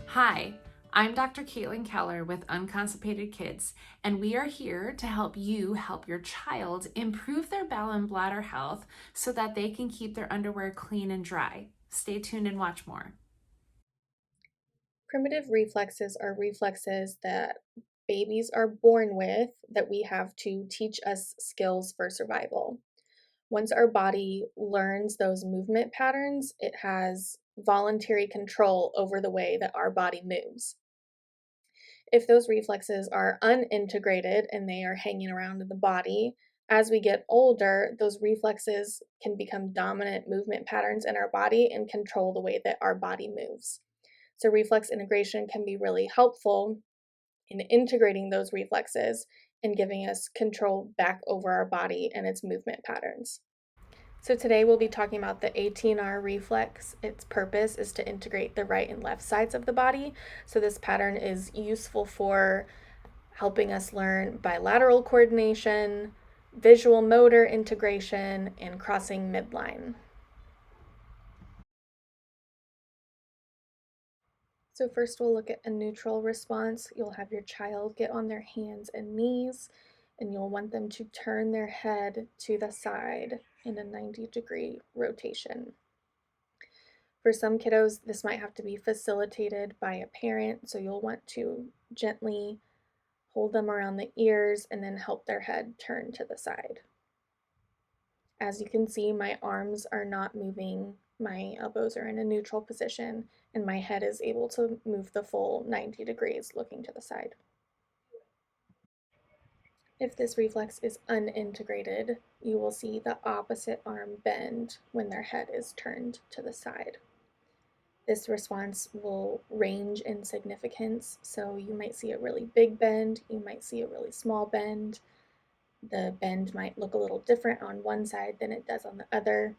Hi, I'm Dr. Caitlin Keller with Unconstipated Kids, and we are here to help you help your child improve their bowel and bladder health so that they can keep their underwear clean and dry. Stay tuned and watch more. Primitive reflexes are reflexes that babies are born with that we have to teach us skills for survival. Once our body learns those movement patterns, it has voluntary control over the way that our body moves. If those reflexes are unintegrated and they are hanging around in the body, as we get older, those reflexes can become dominant movement patterns in our body and control the way that our body moves. So, reflex integration can be really helpful in integrating those reflexes and giving us control back over our body and its movement patterns. So today we'll be talking about the ATNR reflex. Its purpose is to integrate the right and left sides of the body. So this pattern is useful for helping us learn bilateral coordination, visual motor integration, and crossing midline. So first we'll look at a neutral response. You'll have your child get on their hands and knees, and you'll want them to turn their head to the side in a 90-degree rotation. For some kiddos, this might have to be facilitated by a parent, so you'll want to gently hold them around the ears and then help their head turn to the side. As you can see, my arms are not moving, my elbows are in a neutral position, and my head is able to move the full 90 degrees looking to the side. If this reflex is unintegrated, you will see the opposite arm bend when their head is turned to the side. This response will range in significance, so you might see a really big bend, you might see a really small bend. The bend might look a little different on one side than it does on the other,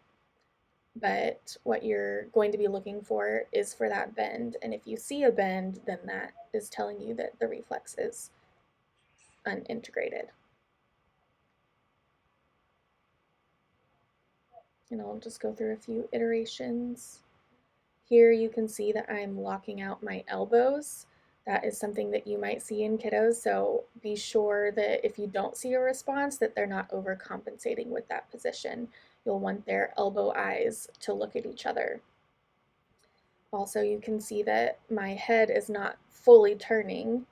but what you're going to be looking for is for that bend, and if you see a bend, then that is telling you that the reflex is unintegrated. And I'll just go through a few iterations. Here you can see that I'm locking out my elbows. That is something that you might see in kiddos, so be sure that if you don't see a response that they're not overcompensating with that position. You'll want their elbow eyes to look at each other. Also, you can see that my head is not fully turning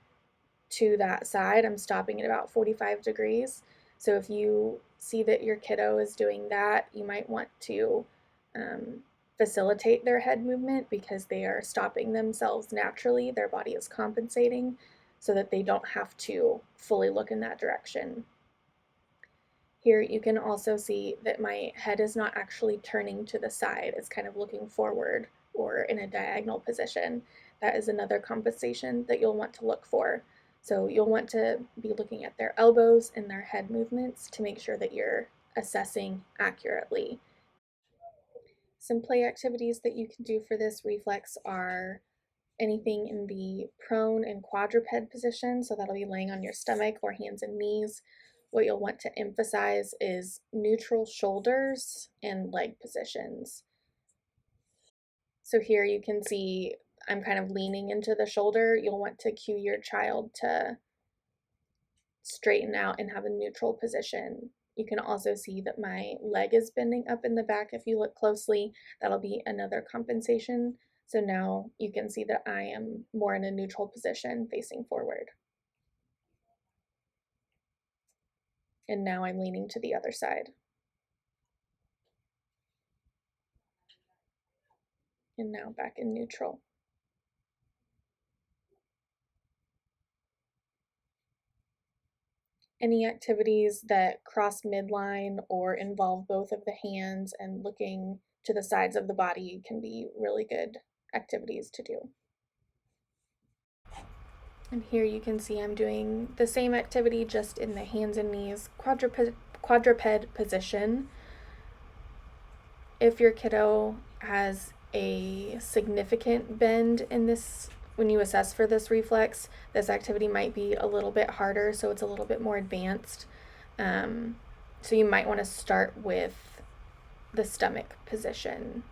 to that side. I'm stopping at about 45 degrees. So if you see that your kiddo is doing that, you might want to facilitate their head movement because they are stopping themselves naturally. Their body is compensating so that they don't have to fully look in that direction. Here you can also see that my head is not actually turning to the side. It's kind of looking forward or in a diagonal position. That is another compensation that you'll want to look for. So you'll want to be looking at their elbows and their head movements to make sure that you're assessing accurately. Some play activities that you can do for this reflex are anything in the prone and quadruped position, so that'll be laying on your stomach or hands and knees. What you'll want to emphasize is neutral shoulders and leg positions. So here you can see I'm kind of leaning into the shoulder. You'll want to cue your child to straighten out and have a neutral position. You can also see that my leg is bending up in the back if you look closely. That'll be another compensation. So now you can see that I am more in a neutral position facing forward. And now I'm leaning to the other side. And now back in neutral. Any activities that cross midline or involve both of the hands and looking to the sides of the body can be really good activities to do. And here you can see I'm doing the same activity just in the hands and knees quadruped position. If your kiddo has a significant bend in this, when you assess for this reflex, this activity might be a little bit harder, so it's a little bit more advanced. So you might want to start with the stomach position.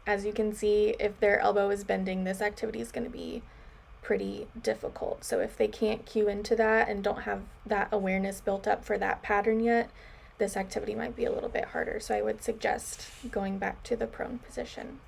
as you can see, if their elbow is bending, this activity is going to be pretty difficult. So if they can't cue into that and don't have that awareness built up for that pattern yet, this activity might be a little bit harder. So I would suggest going back to the prone position.